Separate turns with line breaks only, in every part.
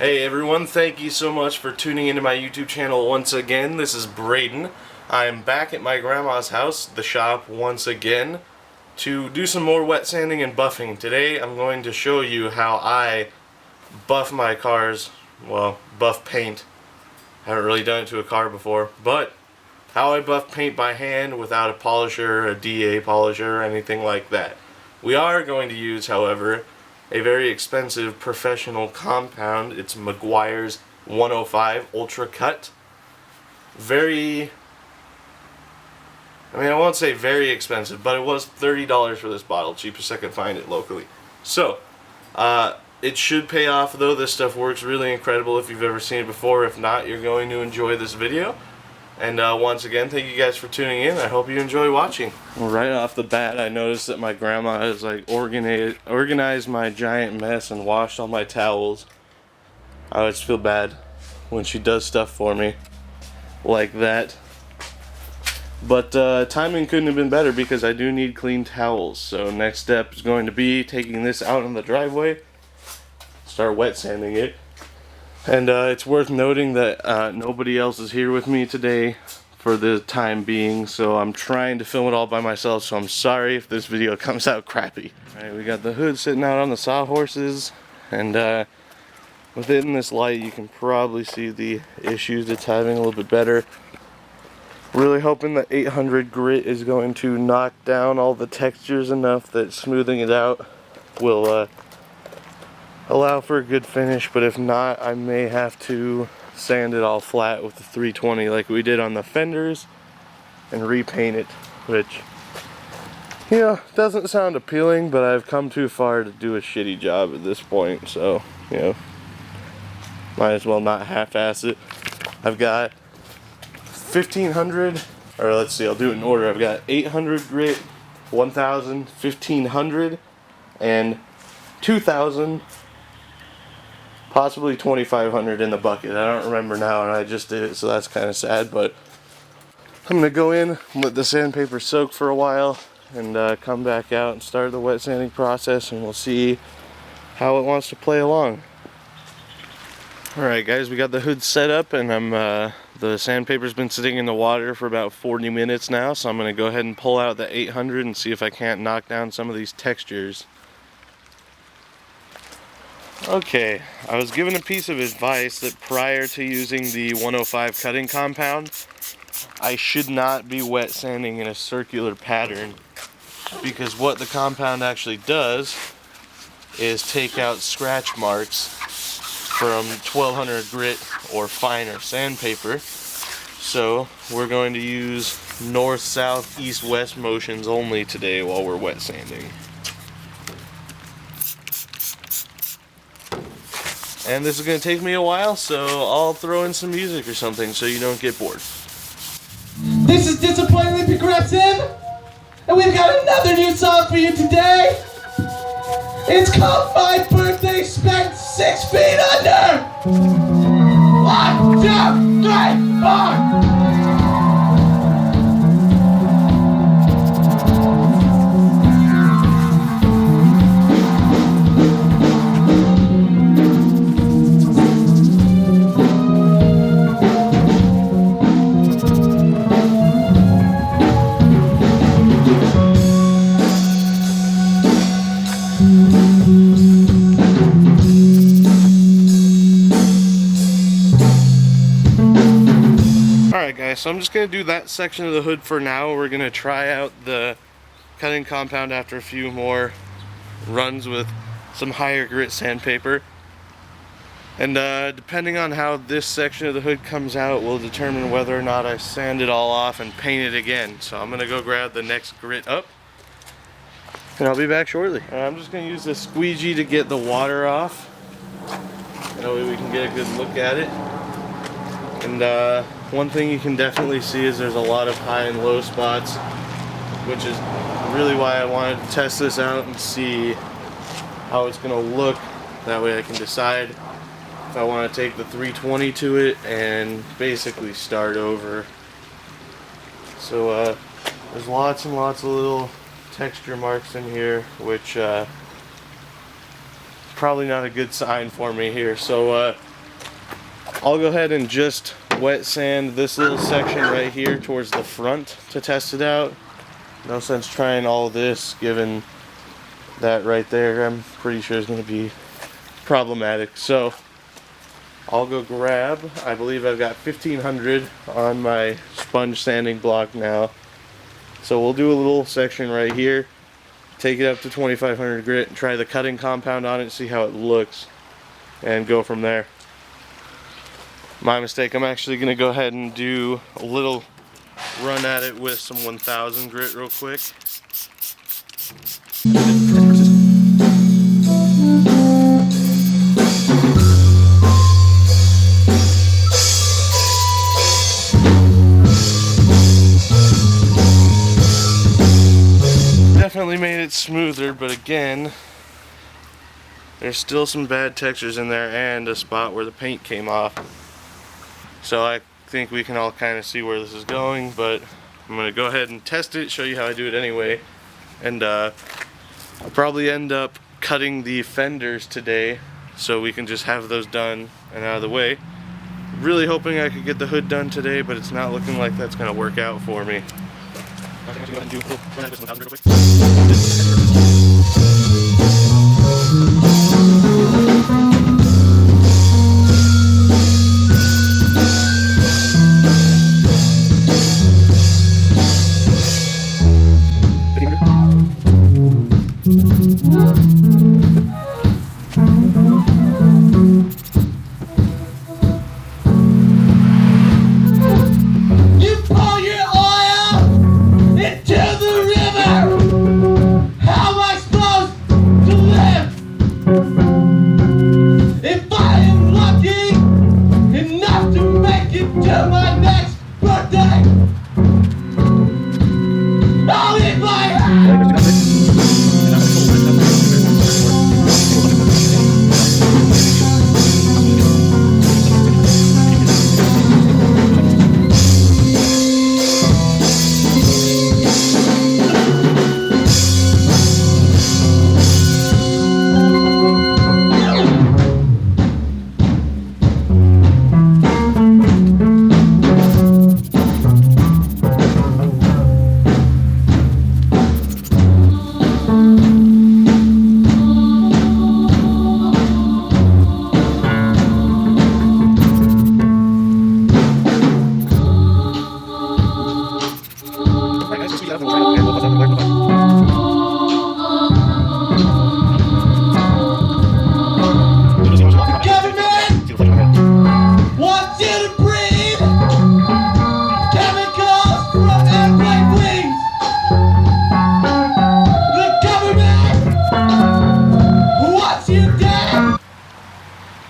Hey everyone, thank you so much for tuning into my YouTube channel once again. This is Braden. I'm back at my grandma's house, the shop, once again to do some more wet sanding and buffing. Today I'm going to show you how I buff my cars, well, buff paint. I haven't really done it to a car before, but how I buff paint by hand without a polisher, a DA polisher, or anything like that. We are going to use, however, a very expensive professional compound. It's Meguiar's 105 Ultra Cut. I won't say very expensive, but it was $30 for this bottle, cheapest I could find it locally. So, it should pay off though. This stuff works really incredible if you've ever seen it before. If not, you're going to enjoy this video. And once again, thank you guys for tuning in. I hope you enjoy watching. Right off the bat, I noticed that my grandma has like organized my giant mess and washed all my towels. I always feel bad when she does stuff for me like that. But timing couldn't have been better because I do need clean towels. So next step is going to be taking this out in the driveway, start wet sanding it. And it's worth noting that nobody else is here with me today for the time being, so I'm trying to film it all by myself, so I'm sorry if this video comes out crappy. Alright, we got the hood sitting out on the sawhorses, and within this light you can probably see the issues it's having a little bit better. Really hoping that 800 grit is going to knock down all the textures enough that smoothing it out will allow for a good finish, but if not, I may have to sand it all flat with the 320 like we did on the fenders and repaint it, which, you know, doesn't sound appealing, but I've come too far to do a shitty job at this point, so, you know, might as well not half-ass it. I've got 1500, or let's see, I'll do it in order. I've got 800 grit, 1000, 1500, and 2000, possibly 2500 in the bucket. I don't remember now, and I just did it, so that's kind of sad. But I'm gonna go in, let the sandpaper soak for a while, and come back out and start the wet sanding process, and we'll see how it wants to play along. Alright guys, we got the hood set up, and the sandpaper's been sitting in the water for about 40 minutes now, so I'm gonna go ahead and pull out the 800 and see if I can't knock down some of these textures. Okay, I was given a piece of advice that prior to using the 105 cutting compound, I should not be wet sanding in a circular pattern, because what the compound actually does is take out scratch marks from 1200 grit or finer sandpaper. So we're going to use north, south, east, west motions only today while we're wet sanding. And this is going to take me a while, so I'll throw in some music or something so you don't get bored.
This is Disappointingly Progressive, and we've got another new song for you today. It's called My Birthday Spent 6 Feet Under. 1, 2, 3, 4.
Alright guys, so I'm just going to do that section of the hood for now. We're going to try out the cutting compound after a few more runs with some higher grit sandpaper. And depending on how this section of the hood comes out will determine whether or not I sand it all off and paint it again. So I'm going to go grab the next grit up, and I'll be back shortly. I'm just going to use this squeegee to get the water off. That way we can get a good look at it. And one thing you can definitely see is there's a lot of high and low spots, which is really why I wanted to test this out and see how it's going to look. That way I can decide if I want to take the 320 to it and basically start over. So there's lots and lots of little texture marks in here, which probably not a good sign for me here. So I'll go ahead and just wet sand this little section right here towards the front to test it out. No sense trying all this given that right there I'm pretty sure is going to be problematic. So I'll go grab, I believe I've got 1500 on my sponge sanding block now. So we'll do a little section right here, take it up to 2500 grit, and try the cutting compound on it, see how it looks, and go from there. My mistake, I'm actually going to go ahead and do a little run at it with some 1000 grit real quick. Definitely made it smoother, but again, there's still some bad textures in there and a spot where the paint came off. So I think we can all kind of see where this is going, but I'm going to go ahead and test it, show you how I do it anyway. And I'll probably end up cutting the fenders today so we can just have those done and out of the way. Really hoping I could get the hood done today, but it's not looking like that's going to work out for me.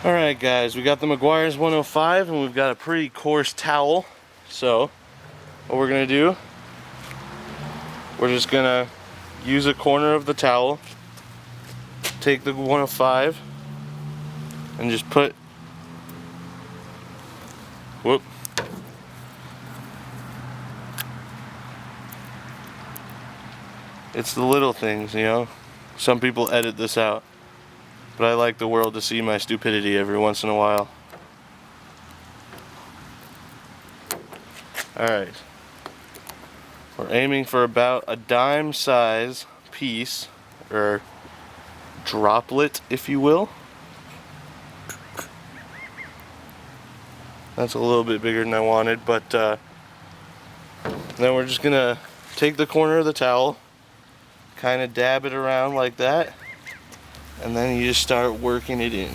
Alright guys, we got the Meguiar's 105 and we've got a pretty coarse towel. So what we're going to do, we're just going to use a corner of the towel, take the 105 and just put, whoop, it's the little things, you know. Some people edit this out, but I like the world to see my stupidity every once in a while. Alright. We're aiming for about a dime size piece, or droplet if you will. That's a little bit bigger than I wanted, but then we're just gonna take the corner of the towel, kind of dab it around like that, and then you just start working it in.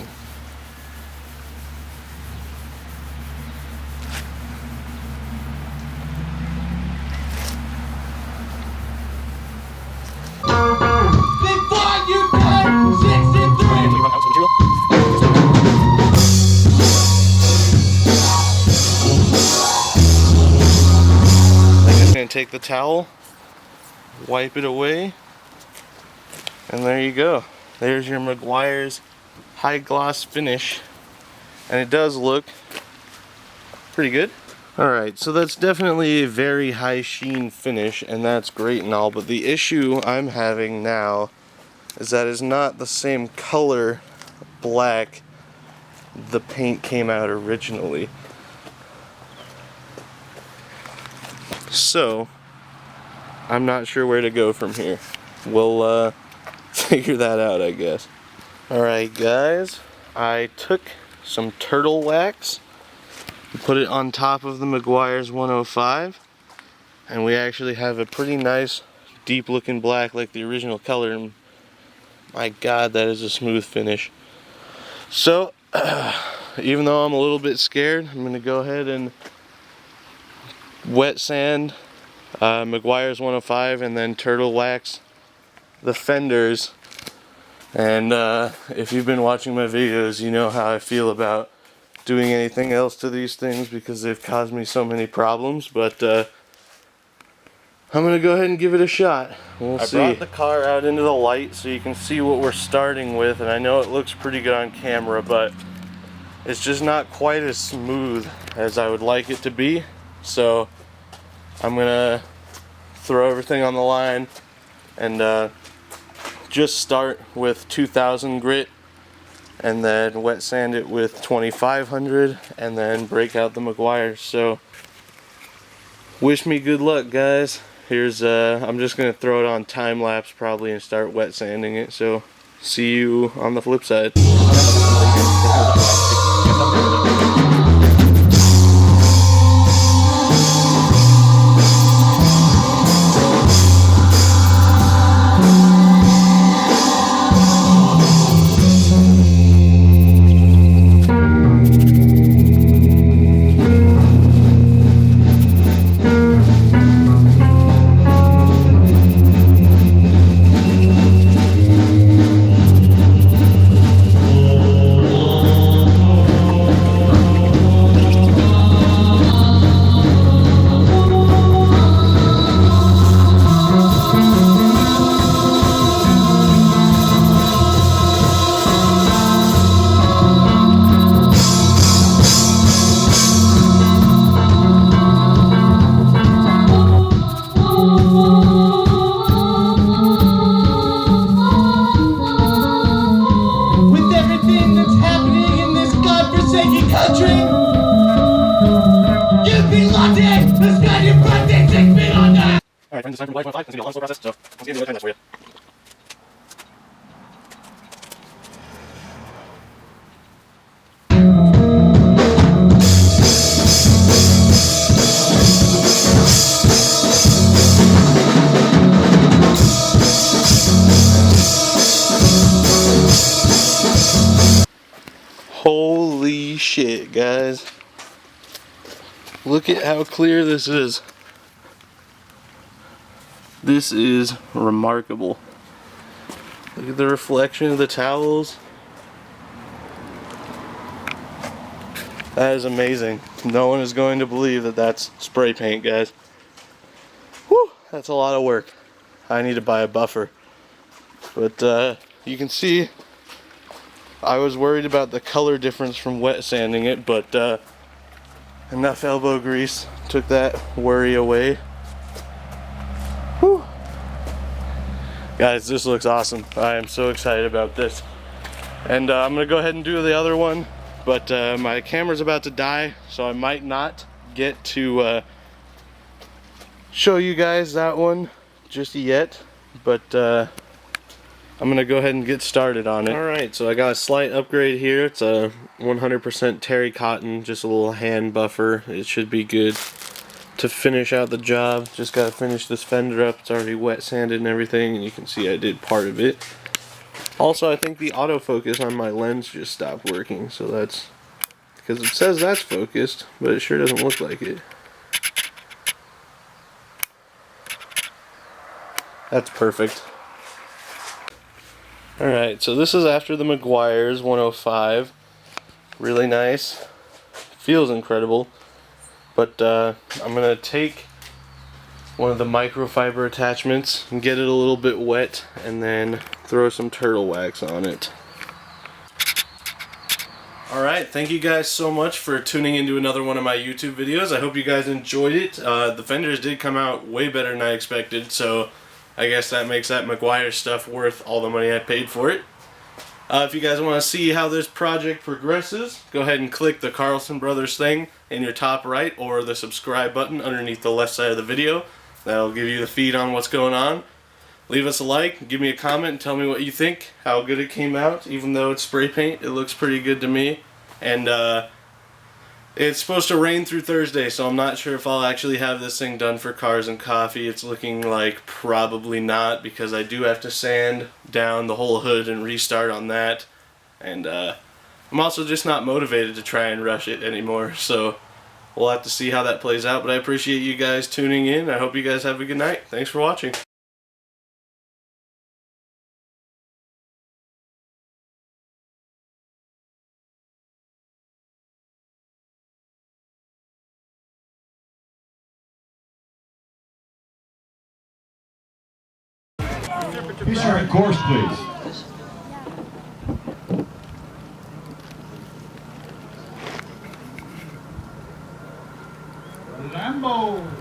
Take the towel, wipe it away, and there you go. There's your Meguiar's high gloss finish, and it does look pretty good. Alright, so that's definitely a very high sheen finish, and that's great and all, but the issue I'm having now is that it's not the same color black the paint came out originally. So, I'm not sure where to go from here. We'll figure that out, I guess. Alright guys, I took some turtle wax, put it on top of the Meguiar's 105, and we actually have a pretty nice deep looking black like the original color, and my god, that is a smooth finish. So, even though I'm a little bit scared, I'm going to go ahead and wet sand Meguiar's 105 and then turtle wax the fenders. And if you've been watching my videos, you know how I feel about doing anything else to these things because they've caused me so many problems. But I'm going to go ahead and give it a shot. We'll see. I brought the car out into the light so you can see what we're starting with, and I know it looks pretty good on camera, but it's just not quite as smooth as I would like it to be. So I'm going to throw everything on the line and just start with 2000 grit and then wet sand it with 2500 and then break out the Meguiar. So wish me good luck, guys. Here's I'm just gonna throw it on time lapse probably and start wet sanding it. So see you on the flip side. Alright, friends, it's time for the life 105. It's going to be a long, slow process, so let's get into the other time for you. Holy shit, guys. Look at how clear this is. This is remarkable. Look at the reflection of the towels. That is amazing. No one is going to believe that that's spray paint, guys. Whew, that's a lot of work. I need to buy a buffer. But you can see I was worried about the color difference from wet sanding it, but enough elbow grease took that worry away. Whew. Guys, this looks awesome. I am so excited about this. And I'm going to go ahead and do the other one, but my camera's about to die, so I might not get to show you guys that one just yet, but I'm going to go ahead and get started on it. Alright, so I got a slight upgrade here. It's a 100% terry cotton, just a little hand buffer. It should be good to finish out the job. Just got to finish this fender up. It's already wet sanded and everything, and you can see I did part of it. Also, I think the autofocus on my lens just stopped working, so that's because it says that's focused, but it sure doesn't look like it. That's perfect. Alright, so this is after the Meguiar's 105. Really nice. Feels incredible. But I'm going to take one of the microfiber attachments and get it a little bit wet and then throw some turtle wax on it. Alright, thank you guys so much for tuning into another one of my YouTube videos. I hope you guys enjoyed it. The fenders did come out way better than I expected, so I guess that makes that Meguiar stuff worth all the money I paid for it. If you guys want to see how this project progresses, go ahead and click the Carlson Brothers thing in your top right or the subscribe button underneath the left side of the video. That'll give you the feed on what's going on. Leave us a like, give me a comment, and tell me what you think, how good it came out. Even though it's spray paint, it looks pretty good to me. And it's supposed to rain through Thursday, so I'm not sure if I'll actually have this thing done for Cars and Coffee. It's looking like probably not, because I do have to sand down the whole hood and restart on that. And I'm also just not motivated to try and rush it anymore, so we'll have to see how that plays out. But I appreciate you guys tuning in. I hope you guys have a good night. Thanks for watching.
Fisher and course, please. Lambo.